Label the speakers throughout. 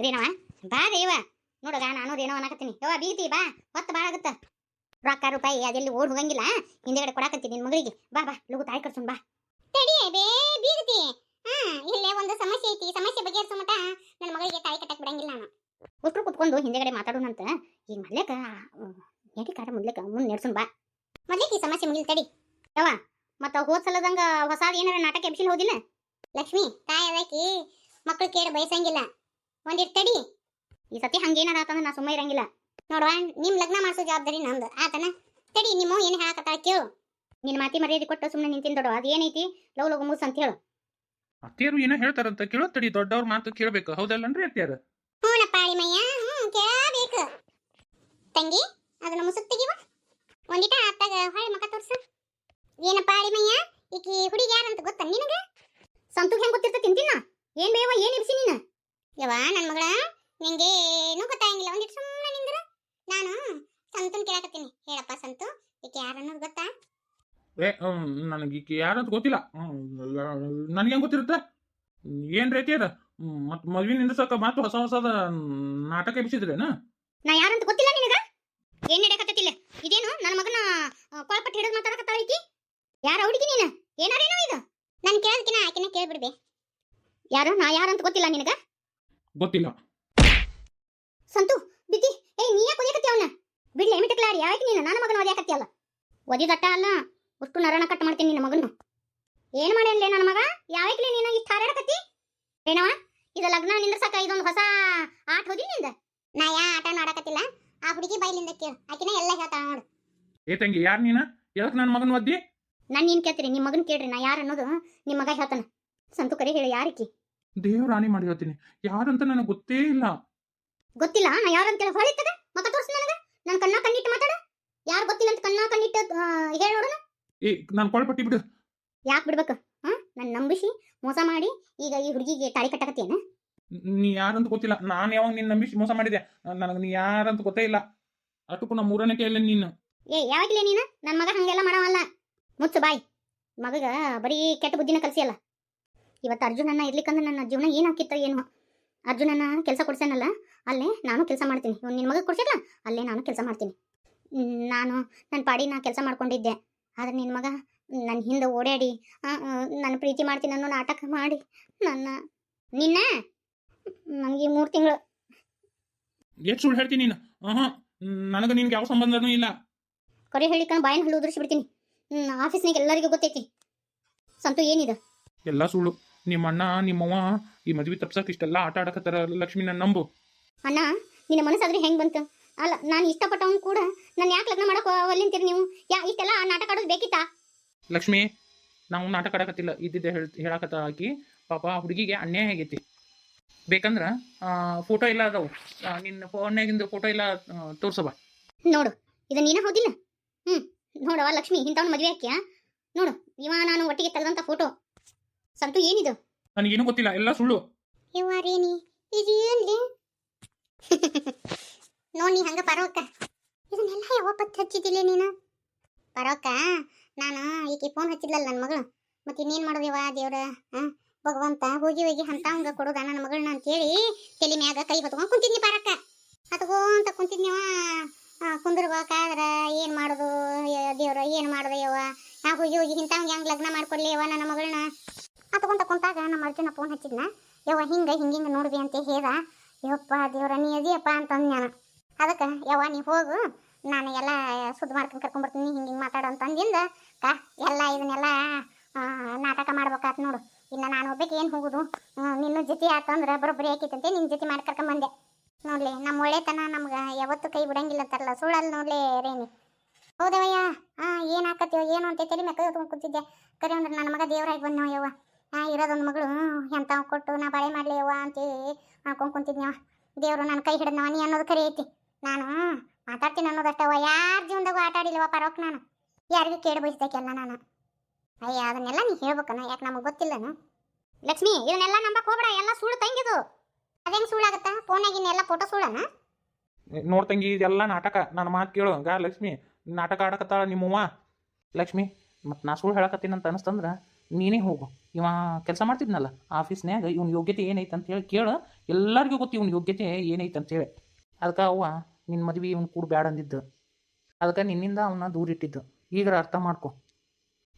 Speaker 1: ರೇನವ ಬಾ ರೇವ ನೋಡಗ ನಾನು ರೇನವ ಅನ್ನಕತ್ತೀನಿ ಯವ್ವ ಬೀಗತಿ ಬಾ ಹೊತ್ತು ಭಾಳ ಆಗುತ್ತ ರೊಕ್ಕ ರೂಪಾಯಿ ಅದೆಲ್ಲಿ ಓಡ್ ಹೋಗಂಗಿಲ್ಲ ಹಿಂದೆಗಡೆ ಕೊಡಾಕತ್ತೀನಿ ನಿನ್ ಮಗಳಿಗೆ ಬಾ ಬಾ ಲಗು ತಾಯಿ ಕರ್ಸೋಣ ಬಾ ತಡಿ ಬೇ ಬೀಗತಿ ಇಲ್ಲೇ ಒಂದು ಸಮಸ್ಯೆ ಐತಿ ಸಮಸ್ಯೆ ಬಗೆಹರಿಸೋ ಮಟ ನನ್ನ ಮಗಳಿಗೆ ತಾಯಿ ಕಟ್ಟಕ್ ಬಿಡಂಗಿಲ್ಲ ನಾನು ಉಷ್ಟ್ರು ಕುತ್ಕೊಂಡು ಹಿಂದೆಗಡೆ ಮಾತಾಡೋಣಂತ ಈಗ ಮಲ್ಲೇಕ ಏಟಿ ಕಾರ ಮುಂದೆ ನೆಡ್ಸೋಣ ಬಾ ಮೊದ್ಲೇಕ ಈ ಸಮಸ್ಯೆ ಮುಗಿಲ್ ತಡಿ ಯವ್ವ ಮತ್ತ ಹೋದ್ ಸಲದಂಗ ಹೊಸಾದ ಏನಾರ ನಾಟಕ ಎಬ್ಸಿಲ್ ಹೋದಿಲ್ಲ ಲಕ್ಷ್ಮಿ ತಾಯಿ ಅದಕ್ಕೆ ಮಕ್ಕಳು ಕೇಳ ಬಯಸಂಗಿಲ್ಲ ಒಂದಿಟ್ಟು ತಡಿ ಈ ಸತಿ ಹಂಗೇನಾರ ಆತಂದ್ರೆ ನಾ ಸುಮ್ಮ ಇರಂಗಿಲ್ಲ ನೋಡುವ ನಿಮ್ ಲಗ್ನ ಮಾಡಿಸೋ ಜವಾಬ್ದಾರಿ ನಂದು ಆತನ ತಡಿ ನಿಮ್ಮ ಏನ್ ಹೇಳಕತ್ತಾಳ ಕೇಳು ನಿನ್ ಮಾತಿ ಮರ್ಯಾದೆ ಕೊಟ್ಟು ಸುಮ್ಮನೆ ನಿಂತಿನ ದೊಡ್ಡ ಅದೇನೈತಿ ಲವ್ ಲಗು ಮುಗಿಸ್ ಅಂತ ಹೇಳು
Speaker 2: ಅತ್ತಿಯರು ಏನೋ ಹೇಳ್ತಾರಂತ ಕೇಳೋತಡಿ ದೊಡ್ಡವ್ರ ಮಾತು ಕೇಳಬೇಕು ಹೌದಲ್ಲನ್ರಿ ಅತ್ತಿಯಾರ
Speaker 1: ಹ್ಞೂನಪ್ಪ ಅಳಿಮಯ್ಯ ಕೇಳಬೇಕು ತಂಗಿ ಅದನ್ನ ಮುಸುಕ್ ತೆಗಿವ ಒಂದಿಟ ಅತ್ತಾಗ ಹೊಳೆ ಮಕ ತೋರ್ಸ ಏನಪ್ಪ ಅಳಿಮಯ್ಯ ಈಕಿ ಹುಡುಗಿ ಯಾರಂತ ಗೊತ್ತ ನಿನಗ ಸಂತೂಕ್ ಹೆಂಗ್ ಗೊತ್ತಿರ್ತ ತಿಂತಿನ ಏನ್ ಬೇವ ಏನ್ ಇಬ್ಸಿ ನೀನು ಯವ್ವ ನನ್ನ ಮಗಳ ನಿಂಗೆ ಏನೂ ಗೊತ್ತಾಗಿಲ್ಲ ಒಂದಿಟ್ಟು ಸುಮ್ಮನೆ ನಿಂದ್ರ ನಾನು ಸಂತೂನ್ ಕೇಳಕತ್ತೀನಿ ಹೇಳಪ್ಪ ಸಂತು ಈಕೆ ಯಾರನ್ನೋದು ಗೊತ್ತಾ
Speaker 2: ನನಗೆ ಈಕೆ ಯಾರಂತ ಗೊತ್ತಿಲ್ಲ ನನಗೆ ಹೆಂಗ್ ಗೊತ್ತಿರುತ್ತೆ ಏನ್ ರೀತಿ ಅದ ಮತ್ ಮದ್ವಿ ನಿಂದ್ರಸಕ ಮಾತು ಹೊಸ ಹೊಸದ ನಾಟಕ ಎಬ್ಸಿದ್ರೇನ
Speaker 1: ನಾ ಯಾರಂತ ಗೊತ್ತಿಲ್ಲ ನಿನಗ ಏನ್ ನಡೆಯಕತ್ತಿಲ್ಲ ಇದೇನು ನನ್ನ ಮಗನ ಕೊಳಪಟ್ಟು ಹಿಡಿದು ಮಾತಾಡಕತ್ತಾಳ ಈಕಿ ಯಾರ ಹುಡುಗಿ ನೀನು ಏನಾರೇನೋ ಇದು ನಾನು ಕೇಳೋದಕ್ಕಿನ ಆಕಿನ ಕೇಳ್ಬಿಡ್ಬೆ ಯಾರು ನಾ ಯಾರಂತ ಗೊತ್ತಿಲ್ಲ ನಿನಗ
Speaker 2: ಗೊತ್ತಿಲ್ಲ
Speaker 1: ಸಂತು ಬಿದ್ದಿ ನೀ ಯಾಕೆ ಒದ್ಯಾಕತ್ತಿ ಅವನ್ನ ಬಿಡ್ಲೆ ಮಿಟಕ್ಲಾಡಿ ಯಾಕೆ ನೀನು ನನ್ನ ಮಗನ ಒದ್ಯಾಕತ್ತಿ ಅಲ್ಲ ಒದಿದಟ್ಟ ಅಲ್ಲ ಅಷ್ಟು ನರಣ ಕಟ್ ಮಾಡ್ತೀನಿ ನಿನ್ನ ಮಗನ ಏನ್ ಮಾಡ್ಯಾನ್ಲೇ ನನ್ನ ಮಗ ಯಾವಾಗ್ಲೇ ನೀನು ಇಷ್ಟು ಹಾರಾಡಕತ್ತಿ ಏನವ ಇದು ಲಗ್ನ ನಿಂದ್ರಸಕ ಇದೊಂದು ಹೊಸ ಆಟ ಹೋದಿ ನಿಂದ ನಾ ಯಾ ಆಟ ಆಡಕತ್ತಿಲ್ಲ ಆ ಹುಡುಗಿ ಬೈಲಿಂದ ಕೇಳು ಆಕಿನ ಎಲ್ಲ ಹೇಳ್ತಾಳ ನೋಡು
Speaker 2: ಏ ತಂಗಿ ಯಾರು ನೀನ ಎದಕ್ ನನ್ನ ಮಗನ ಒದ್ದಿ
Speaker 1: ನಾನು ನೀನ್ ಕೇಳ್ತೀರಿ ನಿಮ್ಮ ಮಗನ್ ಕೇಳ್ರಿ ನಾ ಯಾರು ಅನ್ನೋದು ನಿಮ್ಮ ಮಗ ಹೇಳ್ತಾನ ಸಂತು ಕರೆ ಹೇಳಿ ಯಾರಿಕಿ
Speaker 2: ದೇವ್ರಾಣಿ ಮಾಡಿ ಹೇಳ್ತೀನಿ ಯಾರಂತ ನನಗೆ ಗೊತ್ತೇ ಇಲ್ಲ
Speaker 1: ಗೊತ್ತಿಲ್ಲ ನಾ ಯಾರಂತ ಹೊಳಿತದ ಮಗ ತೋರ್ಸ ನನಗ ನನ್ನ ಕಣ್ಣ ಕಣ್ಣಿಟ್ಟು ಮಾತಾಡ ಯಾರು ಗೊತ್ತಿಲ್ಲ ಅಂತ ಕಣ್ಣ ಕಣ್ಣಿಟ್ಟು ಹೇಳಿ ನೋಡೋಣ
Speaker 2: ಏ ನಾನು ಕೊಳ್ಪಟ್ಟಿ ಬಿಡು
Speaker 1: ಯಾಕೆ ಬಿಡ್ಬೇಕು ನನ್ನ ನಂಬಿಸಿ ಮೋಸ ಮಾಡಿ ಈಗ ಈ ಹುಡುಗಿಗೆ ತಾಳಿ ಕಟ್ಟಕತ್ತೇನ
Speaker 2: ನೀ ಯಾರಂತ ಗೊತ್ತಿಲ್ಲ ನಾನು ಯಾವಾಗ ನಿನ್ನ ನಂಬಿಸಿ ಮೋಸ ಮಾಡಿದೆ ನನಗೆ ನೀ ಯಾರಂತ ಗೊತ್ತೇ ಇಲ್ಲ ಅಷ್ಟಕ್ಕೂ ನಮ್ಮ ಮೂರನೇ ಕೇಳಿಲ್ಲ ನೀನು
Speaker 1: ಯಾವಾಗ್ಲೇ ನೀನು ನನ್ನ ಮಗ ಹಂಗೆಲ್ಲ ಮಾಡವಲ್ಲ ಮುಚ್ಚು ಬಾಯ್ ಮಗಗ ಬರೀ ಕೆಟ್ಟ ಬುದ್ಧಿನ ಕಲ್ಸಿಯಲ್ಲ ಇವತ್ತು ಅರ್ಜುನನ್ನ ಇರ್ಲಿಕ್ಕಂದ್ರೆ ನನ್ನ ಜೀವನ ಏನು ಹಾಕಿತ್ತ ಏನು ಅರ್ಜುನನ್ನ ಕೆಲಸ ಕೊಡ್ಸೇನಲ್ಲ ಅಲ್ಲೇ ನಾನು ಕೆಲಸ ಮಾಡ್ತೀನಿ ನಿನ್ನ ಮಗ ಕೊಡ್ಸಿಲ್ಲ ಅಲ್ಲೇ ನಾನು ಕೆಲಸ ಮಾಡ್ತೀನಿ ನಾನು ನನ್ನ ಪಾಡಿ ನಾ ಕೆಲಸ ಮಾಡ್ಕೊಂಡಿದ್ದೆ ಆದ್ರೆ ನಿನ್ನ ಮಗ ನನ್ನ ಹಿಂದೆ ಓಡಾಡಿ ನನ್ನ ಪ್ರೀತಿ ಮಾಡ್ತೀನಿ ಅನ್ನೋ ನಾಟಕ ಮಾಡಿ ನಿನ್ನ ನನಗೆ 3 ತಿಂಗಳು
Speaker 2: ಎಷ್ಟು ಸುಳ್ಳು ಹೇಳ್ತೀನಿ ನೀನು ನನಗೆ ನಿನ್ಗೆ ಯಾವ ಸಂಬಂಧನೂ ಇಲ್ಲ
Speaker 1: ಕೊರೆ ಹೇಳಿಕೊಂಡು ಬಾಯಿನ ಹಲ್ಲು ಉದುರಿಸಿಬಿಡ್ತೀನಿ ಆಫೀಸ್ನಾಗ ಎಲ್ಲರಿಗೂ ಗೊತ್ತೈತಿ ಸಂತು ಏನಿದೆ
Speaker 2: ಎಲ್ಲ ಸುಳ್ಳು ನಿಮ್ಮ ಅಣ್ಣ ನಿಮ್ಮವ್ವ ಈ ಮದ್ವೆ ತಪ್ಸಕ್ ಇಷ್ಟೆಲ್ಲ ಆಟ ಆಡಕತ್ತಾರ ಲಕ್ಷ್ಮಿ ನನ್ನ ನಂಬು
Speaker 1: ಅಣ್ಣ ನಿನ್ನ ಮನಸ್ಸಾದ್ರೆ ಹೆಂಗ್ ಬಂತು ಅಲ್ಲ ನಾನು ಇಷ್ಟಪಟ್ಟವನು ಕೂಡ ನಾನು ಯಾಕೆ ಲಗ್ನ ಮಾಡಕ್ ಒಲ್ಲಿಂತೀರಿ ನೀವು ಇಷ್ಟೆಲ್ಲ ನಾಟಕ ಆಡೋದು ಬೇಕಿತ್ತಾ
Speaker 2: ಲಕ್ಷ್ಮಿ ನಾವು ನಾಟಕ ಆಡಕತ್ತಿಲ್ಲ ಇದ್ದಿದ್ದೆ ಹೇಳಕತ್ತ ಆಕಿ ಪಾಪ ಹುಡುಗಿಗೆ ಅನ್ಯಾಯ ಆಗೈತಿ ಬೇಕಂದ್ರ ಫೋಟೋ ಎಲ್ಲ ಅದಾವು ನಿನ್ನ ಫೋನ್ನಾಗಿಂದ ಫೋಟೋ ಎಲ್ಲ ತೋರ್ಸಬ
Speaker 1: ನೋಡು ಇದು ನೀನ ಹೌದಿಲ್ಲ ನೋಡವ ಲಕ್ಷ್ಮಿ ಇಂಥವ್ನ ಮದುವೆ ಹಾಕ್ಯಾ ನೋಡು ಇವ ನಾನು ಒಟ್ಟಿಗೆ ತೆಗೆದಂತ ಫೋಟೋ ಸಂತು ಏನಿದು
Speaker 2: ನನಗೇನು ಗೊತ್ತಿಲ್ಲ ಎಲ್ಲ ಸುಳ್ಳು
Speaker 1: ಇವಾರೇನಿ ಇದು ಏನ್ಲಿ ನೋಡಿ ಹಂಗ ಪರೋಕ ಇದನ್ನೆಲ್ಲ ಯಾವ ಪತ್ತೆ ಹಚ್ಚಿದ್ದಿಲ್ಲ ನೀನು ಪರೋಕ ನಾನು ಈಕೆ ಫೋನ್ ಹಚ್ಚಿದ್ಲಲ್ಲ ನನ್ನ ಮಗಳು ಮತ್ತೆ ಇನ್ನೇನು ಮಾಡೋದಿವ ದೇವ್ರ ಭಗವಂತ ಹೋಗಿ ಅಂತ ಹಂಗ ಕೊಡೋದ ನನ್ನ ಮಗಳನ್ನ ಅಂತೇಳಿ ತಲೆ ಮ್ಯಾಗ ಕೈ ಹೊತ್ಕೊಂಡು ಕುಂತಿದ್ನಿ ಪರಕ್ಕ ಹತ್ಕೊಂತ ಕುಂತಿದ್ನಿವ ಕುಂದಿರ್ಬೇಕಾದ್ರೆ ಏನು ಮಾಡೋದು ದೇವ್ರ ಏನು ಮಾಡೋದು ಯವ್ವ ಹೋಗಿ ಇಂಥವ್ಗೆ ಹೆಂಗೆ ಲಗ್ನ ಮಾಡ್ಕೊಡ್ಲಿ ಯವ್ವ ನನ್ನ ಮಗಳನ್ನ ಹತ್ಕೊಂತ ಕುಂತಾಗ ನಮ್ಮ ಅರ್ಜುನ ಫೋನ್ ಹಚ್ಚಿದ್ನ ಯವ್ವ ಹಿಂಗೆ ನೋಡಿದೆ ಅಂತ ಹೇಳ್ದ ಯಪ್ಪ ದೇವ್ರ ನೀ ಅದಿಯಪ್ಪ ಅಂತಂದು ನಾನು ಅದಕ್ಕೆ ಯವ್ವ ನೀ ಹೋಗು ನಾನು ಎಲ್ಲ ಸುದ್ದಿ ಮಾಡ್ಕೊಂಡು ಕರ್ಕೊಂಡ್ಬರ್ತೀನಿ ಹಿಂಗೆ ಮಾತಾಡೋ ಅಂತಂದಿಂದ ಎಲ್ಲ ಇದನ್ನೆಲ್ಲ ನಾಟಕ ಮಾಡ್ಬೇಕಾತ್ ನೋಡು ಇನ್ನು ನಾನು ಒಬ್ಬಕ್ಕೆ ಏನು ಹೋಗುದು ನಿನ್ನ ಜೊತೆ ಆತಂದ್ರೆ ಬರೋಬ್ಬರಿ ಹಾಕಿತ್ತಂತೆ ನಿನ್ನ ಜೊತೆ ಮಾಡಿ ಕರ್ಕೊಂಬಂದೆ ನೋಡ್ಲಿ ನಮ್ಮ ಒಳ್ಳೆತನ ನಮ್ಗೆ ಯಾವತ್ತೂ ಕೈ ಬಿಡಂಗಿಲ್ಲ ಅಂತಾರಲ್ಲ ಸುಳ್ಳಲ್ಲಿ ನೋಡ್ಲಿ ರೇಣಿ ಹೌದವಯ್ಯ ಏನು ಹಾಕತ್ತೀವ ಏನು ಅಂತ ತಲೆ ಮೆಕ್ಕ ಹೊತ್ಕೊಂಡು ಕೂತಿದ್ದೆ ಕರೆ ಅಂದ್ರೆ ನನ್ನ ಮಗ ದೇವ್ರಾಗಿ ಬಂದವ ಯವ್ವ ಇರೋದೊಂದು ಮಗಳು ಎಂತ ಕೊಟ್ಟು ನಾ ಬಾಳೆ ಮಾಡಲಿ ಯವ್ವ ಅಂತೇಳಿ ಅನ್ಕೊಂಡು ಕುಂತಿದ್ನವ ದೇವರು ನನ್ನ ಕೈ ಹಿಡಿದ್ನವ ನೀ ಅನ್ನೋದು ಕರೆ ಐತಿ ನಾನು ಮಾತಾಡ್ತೀನಿ ಅನ್ನೋದಷ್ಟವ ಯಾರ ಜೀವನದಾಗೂ ಆಟ ಆಡಿಲ್ಲವ ಪರೋಕ್ ನಾನು ಯಾರಿಗೂ ಕೇಳಿ ಬಯಸ್ಬೇಕಲ್ಲ ನಾನು ಅಯ್ಯ ಅದನ್ನೆಲ್ಲ ನೀ ಹೇಳ್ಬೇಕನ ಯಾಕೆ ನಮಗೆ ಗೊತ್ತಿಲ್ಲನ ಲಕ್ಷ್ಮಿ ಇದನ್ನೆಲ್ಲ ನಂಬಕ್ ಹೋಗ್ಬೇಡ ಎಲ್ಲ ಸುಳ್ಳು ತಂಗಿದು ಅದೇನು ಸುಳ್ಳಾಗತ್ತ ಫೋನಾಗಿನ್ನೆಲ್ಲ ಫೋಟೋ ಸುಳ್ಳನ
Speaker 2: ನೋಡ್ತಂಗಿ ಇದೆಲ್ಲ ನಾಟಕ ನನ್ನ ಮಾತು ಕೇಳು ಲಕ್ಷ್ಮಿ ನಾಟಕ ಆಡಕತ್ತಾಳ ನಿಮ್ಮವ್ವ ಲಕ್ಷ್ಮಿ ಮತ್ತು ನಾ ಸುಳ್ಳು ಹೇಳಕತ್ತೀನಿ ಅಂತ ಅನಿಸ್ತಂದ್ರೆ ನೀನೇ ಹೋಗು. ಇವ ಕೆಲಸ ಮಾಡ್ತಿದ್ನಲ್ಲ ಆಫೀಸ್ನ್ಯಾಗ ಇವ್ನ ಯೋಗ್ಯತೆ ಏನೈತೆ ಅಂತೇಳಿ ಕೇಳು. ಎಲ್ಲರಿಗೂ ಗೊತ್ತು ಇವ್ನ ಯೋಗ್ಯತೆ ಏನೈತೆ ಅಂತೇಳಿ. ಅದಕ್ಕೆ ಅವ್ವ ನಿನ್ನ ಮದ್ವೆ ಇವ್ನು ಕೂಡ ಬ್ಯಾಡ ಅಂದಿದ್ದು. ಅದಕ್ಕೆ ನಿನ್ನಿಂದ ಅವನ್ನ ದೂರ ಇಟ್ಟಿದ್ದು. ಈಗರ ಅರ್ಥ ಮಾಡ್ಕೊ.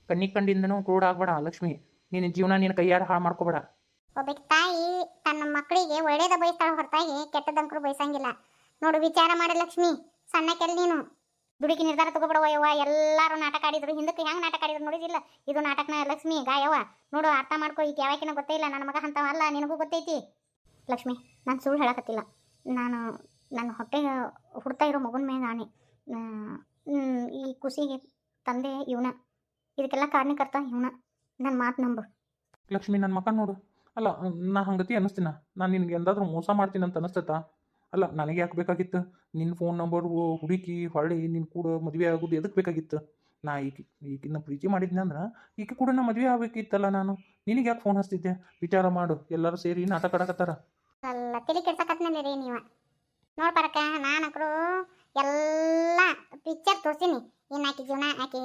Speaker 2: ಕಣ್ಣಿಗೆ ಕಂಡಿಂದನೂ ಕೂಡ ಆಗ್ಬೇಡ ಲಕ್ಷ್ಮಿ. ನಿನ್ನ ಜೀವನ ನಿನ್ನ ಕೈಯಾರ ಹಾಳು ಮಾಡ್ಕೋಬೇಡ.
Speaker 1: ಒಬ್ಬಾಕಿ ತಾಯಿ ತನ್ನ ಮಕ್ಕಳಿಗೆ ಒಳ್ಳೇದ ಬಯಸ್ತಾಳ ಹೊರತಾಗಿ ಕೆಟ್ಟದಂಕರು ಬಯಸಂಗಿಲ್ಲ. ನೋಡು, ವಿಚಾರ ಮಾಡಿ ಲಕ್ಷ್ಮಿ, ಸಣ್ಣಕ್ಕೆಲ್ಲಿ ನೀನು ದುಡುಕಿ ನಿರ್ಧಾರ ತಗೋಬಿಡವ ಯವ್ವ. ಎಲ್ಲರೂ ನಾಟಕ ಆಡಿದ್ರು, ಹಿಂದಕ್ಕೆ ಹೆಂಗೆ ನಾಟಕ ಆಡಿದ್ರು ನೋಡಿದಿಲ್ಲ? ಇದು ನಾಟಕನ ಲಕ್ಷ್ಮಿ ಗಾಯವ್ವ. ನೋಡು, ಅರ್ಥ ಮಾಡ್ಕೊ. ಈಗ ಯಾವಕಿನ ಗೊತ್ತೇ ಇಲ್ಲ, ನನ್ನ ಮಗ ಅಂತವ ಅಲ್ಲ, ನಿನಗೂ ಗೊತ್ತೈತಿ. ಲಕ್ಷ್ಮಿ, ನಾನು ಸುಳ್ಳು ಹೇಳಕತ್ತಿಲ್ಲ. ನಾನು ನನ್ನ ಹೊಟ್ಟೆಗೆ ಹುಡ್ತಾ ಇರೋ ಮಗನ ಮೇಲೆ ನಾನೇ. ಈ ಖುಷಿಗೆ ತಂದೆ ಇವನ, ಇದಕ್ಕೆಲ್ಲ ಕಾರಣಕರ್ತ ಇವನ. ನನ್ನ ಮಾತು ನಂಬು
Speaker 2: ಲಕ್ಷ್ಮಿ. ನನ್ನ ಮಕ್ಕ ನೋಡು. ಅಲ್ಲ, ನಾ ಹಂಗತಿ ಅನ್ನಿಸ್ತೀನ? ನಾನು ನಿನ್ಗೆ ಎಂದಾದ್ರೂ ಮೋಸ ಮಾಡ್ತೀನಿ ಅಂತ ಅನಿಸ್ತೈತಾ? ಅಲ್ಲ, ನನಗೆ ಯಾಕೆ ಬೇಕಾಗಿತ್ತು ನಿನ್ನ ಫೋನ್ ನಂಬರ್ ಹುಡುಕಿ ಹೊಳ್ಳಿ ನಿನ್ನ ಕೂಡ ಮದುವೆ ಆಗೋದು? ಎದಕ್ಕೆ ಬೇಕಾಗಿತ್ತು? ನಾ ಈಗಿನ ಪ್ರೀತಿ ಮಾಡಿದ್ನಿ ಅಂದ್ರೆ ಈಕೆ ಕೂಡ ನಾ ಮದುವೆ ಆಗಬೇಕಿತ್ತಲ್ಲ ನಾನು. ನಿನಗೆ ಯಾಕೆ ಫೋನ್ ಹಚ್ತಿದ್ದೆ? ವಿಚಾರ ಮಾಡು. ಎಲ್ಲರೂ ಸೇರಿ ನಾಟಕ ಆಡಕತ್ತಾರ.
Speaker 1: ಅಲ್ಲ, ತಲೆ ಕೆಡ್ಸಕತ್ನಲ್ಲಿ ರೀ ನೀವು. ನೋಡ್ಬಾರಕ್ಕ, ನಾನಕ್ರು ಎಲ್ಲ ಪಿಕ್ಚರ್ ತೋರಿಸಿನಿ. ಇನ್ನು ಆಕಿ ಜೀವನ ಆಕಿ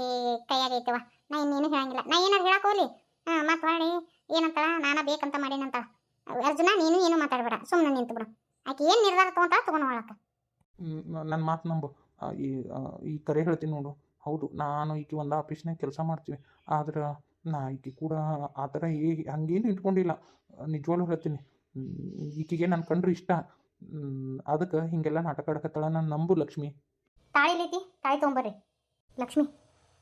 Speaker 1: ಕೈಯಾಗೈತವ. ನಾ ಇನ್ನೇನು ಹೇಳಂಗಿಲ್ಲ. ನಾ ಏನಾರು ಹೇಳಕ್ ಹೋಗ್ಲಿ ಮತ್ತೆ ಹೊಳ್ಳಿ ಏನಂತಾಳ, ನಾನ ಬೇಕಂತ ಮಾಡೀನಂತಾಳ. ಅರ್ಜುನ, ನೀನು ಏನು ಮಾತಾಡ್ಬೇಡ, ಸುಮ್ಮನೆ ನಿಂತು ಬಿಡು. ಆಕಿ ಏನು ನಿರ್ಧಾರ ತೊಗೊಂತಾಳ ತೊಗೊಂಡು ಒಳಕ.
Speaker 2: ನನ್ನ ಮಾತು ನಂಬು. ಈ ಕರೆ ಹೇಳ್ತೀನಿ ನೋಡು. ಹೌದು, ನಾನು ಈಕೆ ಒಂದು ಆಫೀಸ್ನಾಗ ಕೆಲಸ ಮಾಡ್ತೀವಿ. ಆದ್ರೆ ನಾ ಈಕೆ ಕೂಡ ಆ ಥರ ಹಂಗೇನು ಇಟ್ಕೊಂಡಿಲ್ಲ. ನಿಜವಾಗ್ಲೂ ಹೇಳ್ತೀನಿ. ಈಕೆಗೆ ನನ್ನ ಕಂಡ್ರೆ ಇಷ್ಟ. ಅದಕ್ಕೆ ಹೀಗೆಲ್ಲ ನಾಟಕ ಆಡಕತ್ತಾಳ. ನಾನು ನಂಬು ಲಕ್ಷ್ಮಿ.
Speaker 1: ತಾಳಿ ಲೀತಿ, ತಾಳಿ ತೊಗೊಂಬರ್ರಿ. ಲಕ್ಷ್ಮಿ,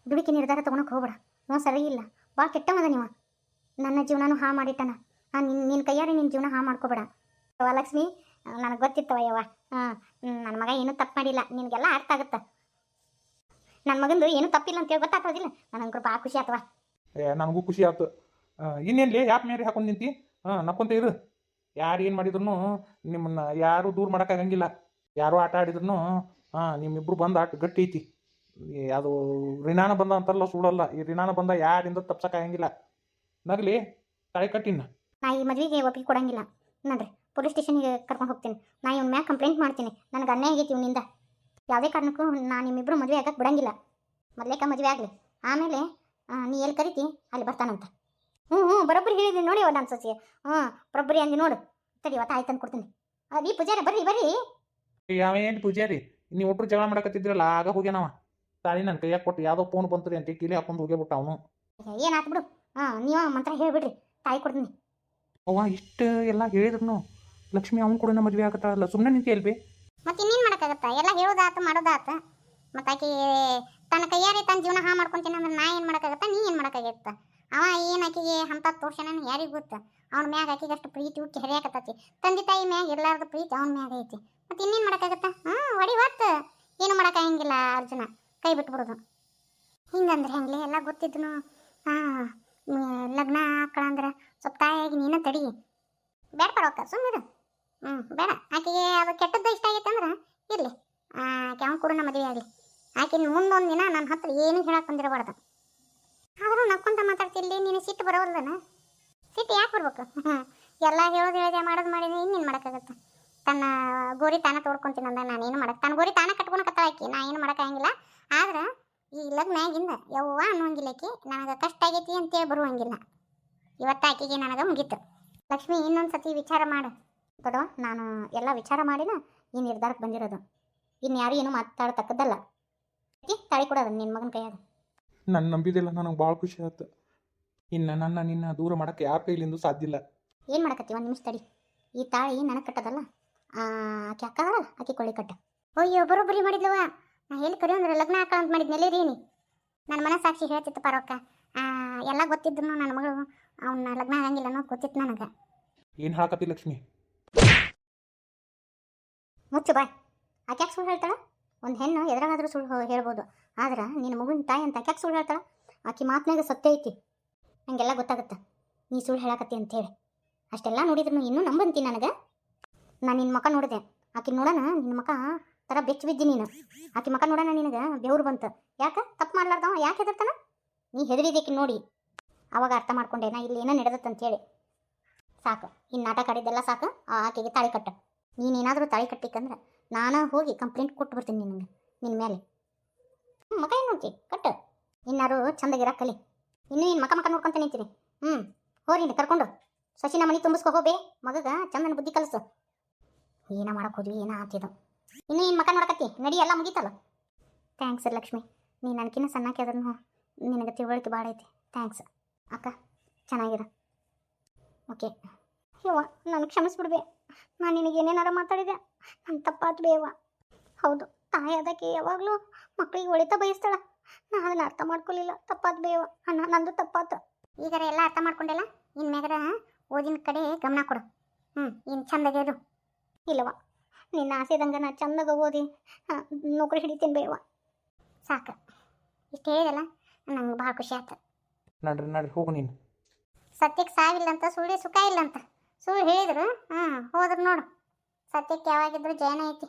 Speaker 1: ದುಡುಕಿ ನಿರ್ಧಾರ ತೊಗೊಳಕ್ಕೆ ಹೋಗ್ಬೇಡ. ನೋ, ಸರಿ ಇಲ್ಲ. ಭಾಳ ಕೆಟ್ಟವದ ನೀವು. ನನ್ನ ಜೀವನನೂ ಹಾಳು ಮಾಡಿಟ್ಟನ. ನಿನ್ನ ಕೈಯಾರೆ ನಿನ್ನ ಜೀವನ ಹಾಳು ಮಾಡ್ಕೋಬೇಡ ಲಕ್ಷ್ಮಿ. ನನಗೆ ಗೊತ್ತಿತ್ತವ ಯವ್ವ. ನನ್ನ ಮಗ ಏನೂ ತಪ್ಪು ಮಾಡಿಲ್ಲ. ನಿನಗೆಲ್ಲ ಅರ್ಥ ಆಗುತ್ತೆ. ನನ್ನ ಮಗಂದು ಏನೂ ತಪ್ಪಿಲ್ಲ ಅಂತೇಳಿ ಗೊತ್ತಾಗ್ತದಿಲ್ಲ. ನನಗೆ ಭಾಳ ಖುಷಿ ಆತವ.
Speaker 2: ನನಗೂ ಖುಷಿ ಆಯ್ತು. ಇನ್ನೇನ್ಲಿ ಯಾಕೆ ಮೇರೆ ಹಾಕೊಂಡು ನಿಂತಿ? ನಕ್ಕೊಂತ ಇರು. ಯಾರು ಏನು ಮಾಡಿದ್ರು ನಿಮ್ಮನ್ನು ಯಾರೂ ದೂರ ಮಾಡೋಕ್ಕಾಗಂಗಿಲ್ಲ. ಯಾರು ಆಟ ಆಡಿದ್ರು ನಿಮ್ಮಿಬ್ರು ಬಂದು ಆಟ ಗಟ್ಟಿ ಐತಿ. ಅದು ರಿಣಾನ ಬಂದ ಅಂತಾರಲ್ಲ, ಸುಡಲ್ಲ. ಈ ರಿಣಾನ ಬಂದ ಯಾರಿಂದ ತಪ್ಸಕ್ಕಾಗಂಗಿಲ್ಲ. ನಗಲಿ, ತಾಳಿ ಕಟ್ಟಿನ.
Speaker 1: ನಾ ಈ ಮದುವೆಗೆ ಒಪ್ಪಿಗೆ ಕೊಡಂಗಿಲ್ಲ. ನೋಡ್ರಿ, ಪೊಲೀಸ್ ಸ್ಟೇಷನ್ಗೆ ಕರ್ಕೊಂಡು ಹೋಗ್ತೀನಿ. ನಾ ಇವ್ನ ಮ್ಯಾಗ ಕಂಪ್ಲೇಂಟ್ ಮಾಡ್ತೀನಿ. ನನಗೆ ಅನ್ಯಾಯ ಆಗೈತಿ ಇವನಿಂದ. ಯಾವುದೇ ಕಾರಣಕ್ಕೂ ನಾನು ನಿಮ್ಮಿಬ್ಬರು ಮದುವೆ ಆಗಕ್ಕೆ ಬಿಡಂಗಿಲ್ಲ. ಮೊದಲೇಕ ಮದುವೆ ಆಗಲಿ, ಆಮೇಲೆ ನೀ ಎಲ್ಲಿ ಕರಿತಿ ಅಲ್ಲಿ ಬರ್ತಾನಂತ. ಬರೋಬ್ಬರಿ ಹೇಳಿದ್ದೀನಿ ನೋಡಿ ನಾನು ಸೊಸಿ. ಬರೋಬ್ಬರಿ ಅಂದಿ ನೋಡು. ತಡಿ, ಇವತ್ತು ಆಯ್ತು ಅಂದು ಕೊಡ್ತೀನಿ. ರೀ ಪೂಜಾರಿ, ಬರ್ರಿ.
Speaker 2: ಯಾವೇನು ಪೂಜಾರಿ? ನೀವು ಒಟ್ಟರು ಜಗಳ ಮಾಡಕತ್ತಿದ್ರಲ್ಲ, ಆಗ ಹೋಗ್ಯಾನವ. ತಾಳಿ ನನ್ನ ಕೈಯಾಗ ಕೊಟ್ಟು ಯಾವುದೋ ಫೋನ್ ಬಂತದೆ ಅಂತ ಕಿಲಿ ಹಾಕೊಂಡು ಹೋಗ್ಯಾಬಿಟ್ಟ ಅವನು.
Speaker 1: ಏನಾಯ್ತು ಬಿಡು. ನೀವು ಮಂತ್ರ ಹೇಳಿಬಿಡ್ರಿ, ತಾಯಿ ಕೊಡ್ತೀನಿ.
Speaker 2: ಅವ್ವ, ಇಷ್ಟು ಎಲ್ಲ ಹೇಳಿದ್ರು ಲಕ್ಷ್ಮಿ ಅವ್ನು ಕೂಡ ಮದುವೆ ಆಗತ್ತಾಳಲ್ಲ, ಸುಮ್ಮನೆ ನಿಂತಿ ಅಲ್ಬಿ.
Speaker 1: ಮತ್ತೆ ಇನ್ನೇನು ಮಾಡೋಕ್ಕಾಗತ್ತ? ಎಲ್ಲ ಹೇಳೋದಾತ ಮಾಡೋದಾತ. ಮತ್ತು ಆಕೆ ತನ್ನ ಕೈಯಾರೆ ತನ್ನ ಜೀವನ ಹಾಳು ಮಾಡ್ಕೊತೀನಿ ಅಂದ್ರೆ ನಾ ಏನು ಮಾಡೋಕ್ಕಾಗತ್ತ? ನೀ ಏನು ಮಾಡೋಕ್ಕಾಗತ್ತ? ಅವ ಏನು ಆಕೆಗೆ ಅಂತ ತೋರ್ಸನ ಯಾರಿಗೆ ಗೊತ್ತು? ಅವ್ನ ಮ್ಯಾಗ ಆಕೆಗೆ ಅಷ್ಟು ಪ್ರೀತಿ ಉಕ್ಕಿ ಹರಿಯಾಕತ್ತೈತಿ. ತಂದೆ ತಾಯಿ ಮ್ಯಾಗ ಇರಲಾರ್ದ ಪ್ರೀತಿ ಅವ್ನ ಮ್ಯಾಗ ಐತಿ. ಮತ್ತು ಇನ್ನೇನು ಮಾಡೋಕ್ಕಾಗತ್ತ? ಹೊಡಿ ಹೊತ್ತು ಏನು ಮಾಡೋಕ್ಕಾಗಂಗಿಲ್ಲ ಅರ್ಜುನ. ಕೈ ಬಿಟ್ಬಿಡೋದು. ಹಿಂಗಂದ್ರೆ ಹೆಂಗ್ಲಿ? ಎಲ್ಲ ಗೊತ್ತಿದ್ನು ಲಗ್ನ ಆಕಳ ಅಂದ್ರೆ ಸ್ವಲ್ಪ ತಾಯಿಯಾಗಿ ನೀನ ತಡಿ. ಬೇಡ ಪಡೋಕ್ಕ, ಸುಮ್ಮನೆ ಬೇಡ. ಆಕೆಗೆ ಅದು ಕೆಟ್ಟದ್ದು ಇಷ್ಟ ಆಗೈತೆ ಅಂದ್ರೆ ಇರಲಿ, ಆಕೆ ಅವ್ನು ಕೂಡ ಮದುವೆ ಆಗಲಿ. ಆಕಿನ ಮುಂದೊಂದು ದಿನ ನನ್ನ ಹತ್ರ ಏನೂ ಹೇಳಕ್ಕೆ ಬಂದಿರಬಾರ್ದು. ಆದರೂ ನಕ್ಕೊಂತ ಮಾತಾಡ್ತಿಲ್ಲಿ. ನೀನು ಸಿಟ್ಟು ಬರೋಲ್ಲನ? ಸಿಟ್ಟು ಯಾಕೆ ಬರ್ಬೇಕು? ಎಲ್ಲ ಹೇಳೋದು ಮಾಡೋದು ಮಾಡಿದ್ರೆ ಇನ್ನೇನು ಮಾಡೋಕ್ಕಾಗತ್ತೆ? ತನ್ನ ಗೋರಿ ತಾನ ತೋಡ್ಕೊಂತೀನಿ ಅಂದಾಗ ನಾನೇನು ಮಾಡಕ್ಕೆ, ತನ್ನ ಗೋರಿ ತಾನ ಕಟ್ಕೊಳಕತ್ತ ಆಕಿ. ನಾ ಏನು ಮಾಡೋಕ್ಕಾಗಿಲ್ಲ. ಆದ್ರೆ ಈ ಲಗ್ನಾಗಿಂದ ಯವ್ವ ಅನ್ನೋಂಗಿಲ್ಲ. ಆಕಿ ನನಗೆ ಕಷ್ಟ ಆಗೈತಿ ಅಂತೇಳಿ ಬರುವಂಗಿಲ್ಲ. ಇವತ್ತು ಆಕೆಗೆ ನನಗೆ ಮುಗೀತು. ಲಕ್ಷ್ಮಿ, ಇನ್ನೊಂದು ಸತಿ ವಿಚಾರ ಮಾಡು. ದೊಡ್ಡವ, ನಾನು ಎಲ್ಲ ವಿಚಾರ ಮಾಡಿನ ಈ ನಿರ್ಧಾರಕ್ಕೆ ಬಂದಿರೋದು. ಇನ್ನು ಯಾರು ಏನು ಮಾತಾಡತಕ್ಕದ್ದಲ್ಲ. ತಾಳಿ ಕೊಡೋದು ನಿನ್ನ ಮಗನ ಕೈಯಾಗ.
Speaker 2: ನಾನು ನಂಬಿದಿಲ್ಲ. ನನಗೆ ಭಾಳ ಖುಷಿ ಆಯ್ತು. ಇನ್ನು ನಿನ್ನ ದೂರ ಮಾಡೋಕ್ಕೆ ಯಾರ ಕೈಲಿಂದ ಸಾಧ್ಯ ಇಲ್ಲ.
Speaker 1: ಏನು ಮಾಡಕತ್ತಿ? ಒಂದು ನಿಮಿಷ ತಡಿ. ಈ ತಾಳಿ ನನಗೆ ಕಟ್ಟದಲ್ಲ, ಆಕೆ ಅಕ್ಕದಲ್ಲ, ಆಕೆ ಕೊಳ್ಳಿ ಕಟ್ಟ. ಅಯ್ಯೋ, ಬರೋಬ್ಬರಿ ಮಾಡಿದ್ಲವ. ನಾ ಎಲ್ಲಿ ಕರಿ ಅಂದ್ರೆ ಲಗ್ನ ಹಾಕಳ ಅಂತ ಮಾಡಿದ್ನೆಲ್ಲೇ ರೀ. ನನ್ನ ಮನಸ್ಸಾಕ್ಷಿ ಹೇಳ್ತಿತ್ತು ಪರವಕ್ಕ. ಎಲ್ಲ ಗೊತ್ತಿದ್ರು ನನ್ನ ಮಗಳು ಅವನ್ನ ಲಗ್ನ ಆಗಂಗಿಲ್ಲ ಅನ್ನೋದು ಗೊತ್ತಿತ್ತು ನನಗೆ.
Speaker 2: ಏನು ಹಾಕತ್ತಿ ಲಕ್ಷ್ಮಿ?
Speaker 1: ಮುಚ್ಚು ಬಾಯ್. ಆಕೆ ಯಾಕೆ ಸುಳ್ಳು ಹೇಳ್ತಾಳ? ಒಂದು ಹೆಣ್ಣು ಎದುರಾಗಾದ್ರೂ ಸುಳ್ಳು ಹೇಳ್ಬೋದು. ಆದ್ರೆ ನಿನ್ನ ಮಗುನ ತಾಯಿ ಅಂತ ಆಕೆ ಯಾಕೆ ಸುಳ್ಳು ಹೇಳ್ತಾಳ? ಆಕೆ ಮಾತಿನಾಗ ಸತ್ಯ ಐತಿ. ನನಗೆಲ್ಲ ಗೊತ್ತಾಗುತ್ತೆ ನೀ ಸುಳ್ಳು ಹೇಳಕತ್ತಿ ಅಂತೇಳಿ. ಅಷ್ಟೆಲ್ಲ ನೋಡಿದ್ರು ಇನ್ನೂ ನಂಬಂತಿ ನನಗೆ. ನಾನು ನಿನ್ನ ಮಕ ನೋಡಿದೆ. ಆಕೆ ನೋಡೋಣ ನಿನ್ನ ಮಕ ಥರ ಬೆಚ್ಚ ಬಿದ್ದಿ ನೀನು. ಆಕೆ ಮಕ ನೋಡೋಣ ನಿನಗೆ ಬೆವ್ರು ಬಂತು. ಯಾಕೆ? ತಪ್ಪು ಮಾಡ್ಲಾರ್ದವ ಯಾಕೆ ಹೆದರ್ತಾನ? ನೀ ಹೆದರಿದೇಕಿ ನೋಡಿ. ಅವಾಗ ಅರ್ಥ ಮಾಡ್ಕೊಂಡೆ ನಾ ಇಲ್ಲಿ ಏನೋ ನಡೆದತ್ತಂತೇಳಿ. ಸಾಕು, ಇನ್ನು ನಾಟಕ ಆಡಿದ್ದೆಲ್ಲ ಸಾಕು. ಆಕೆಗೆ ತಾಳಿ ಕಟ್ಟ. ನೀನೇನಾದರೂ ತಾಳಿ ಕಟ್ಟಿಕ್ಕಂದ್ರೆ ನಾನು ಹೋಗಿ ಕಂಪ್ಲೇಂಟ್ ಕೊಟ್ಟು ಬರ್ತೀನಿ ನಿನ್ನ ಮೇಲೆ. ಮಗ ಏನು ನೋಡ್ತಿ? ಕಟ್ಟು. ಇನ್ನಾರು ಚಂದಾಗಿರ ಕಲಿ. ಇನ್ನೂ ಏನು ಮಕ ನೋಡ್ಕೊಂತ ನಿಂತೀರಿ ಹೋರಿ ಕರ್ಕೊಂಡು ಸಸಿನ ಮನೆ ತುಂಬಿಸ್ಕೊ ಹೋಬೇ ಮಗಗ ಚಂದನ ಬುದ್ಧಿ ಕಲಸು. ಏನ ಮಾಡಕ್ ಹೋದ್ವಿ ಏನ ಆತಿದ್ದು. ಇನ್ನೂ ಏನು ಮಕ ನೋಡಕತ್ತಿ ನಡಿ ಎಲ್ಲ ಮುಗೀತಲ್ಲ. ಥ್ಯಾಂಕ್ಸ್ ಲಕ್ಷ್ಮಿ, ನೀ ನನಗಿನ್ನ ಸಣ್ಣಕ್ಕೆ ಅದನ್ನು ನಿನಗೆ ತಿಳುವಳಿಕೆ ಭಾಳ ಐತಿ. ಥ್ಯಾಂಕ್ಸ್ ಅಕ್ಕ, ಚೆನ್ನಾಗಿರ. ಓಕೆ ಯವ್ವ, ನನಗೆ ಕ್ಷಮಿಸ್ಬಿಡ್ಬೇ. ನಾನು ನಿನಗೆ ಏನೇನಾರ ಮಾತಾಡಿದೆ, ನನ್ನ ತಪ್ಪಾತು ಬೇವ. ಹೌದು, ತಾಯಿ ಅದಕ್ಕೆ ಯಾವಾಗಲೂ ಮಕ್ಕಳಿಗೆ ಒಳಿತ ಬಯಸ್ತಾಳ. ನಾನು ಅದನ್ನು ಅರ್ಥ ಮಾಡ್ಕೊಳ್ಳಿಲ್ಲ, ತಪ್ಪಾತು ಬೇವ. ನಂದು ತಪ್ಪಾತು. ಈಗಾರ ಎಲ್ಲ ಅರ್ಥ ಮಾಡ್ಕೊಂಡೆಲ್ಲ, ಇನ್ಮ್ಯಾಗರ ಓದಿನ ಕಡೆ ಗಮನ ಕೊಡು. ಇನ್ನು ಚಂದಾಗೆ ಇರು. ಇಲ್ಲವ, ನಿನ್ನ ಆಸೆದಂಗೆ ನಾ ಚಂದಾಗ ಓದಿ ನೌಕರಿ ಹಿಡಿತೀನಿ ಬೇವ. ಸಾಕು, ಇಷ್ಟು ಹೇಳಿದಲ್ಲ, ನಂಗೆ ಭಾಳ ಖುಷಿ ಆಯ್ತು.
Speaker 2: ನಡ್ರಿ ಹೋಗು ನೀನು.
Speaker 1: ಸತ್ಯಕ್ಕೆ ಸಾವಿಲ್ಲ ಅಂತ, ಸುಳ್ಳಿ ಸುಖ ಇಲ್ಲ ಅಂತ ಸುಳ್ಳು ಹೇಳಿದ್ರು ಹೋದ್ರು ನೋಡು. ಸತ್ಯಕ್ಕೆ ಯಾವಾಗಿದ್ರು ಜಯನ ಐತಿ.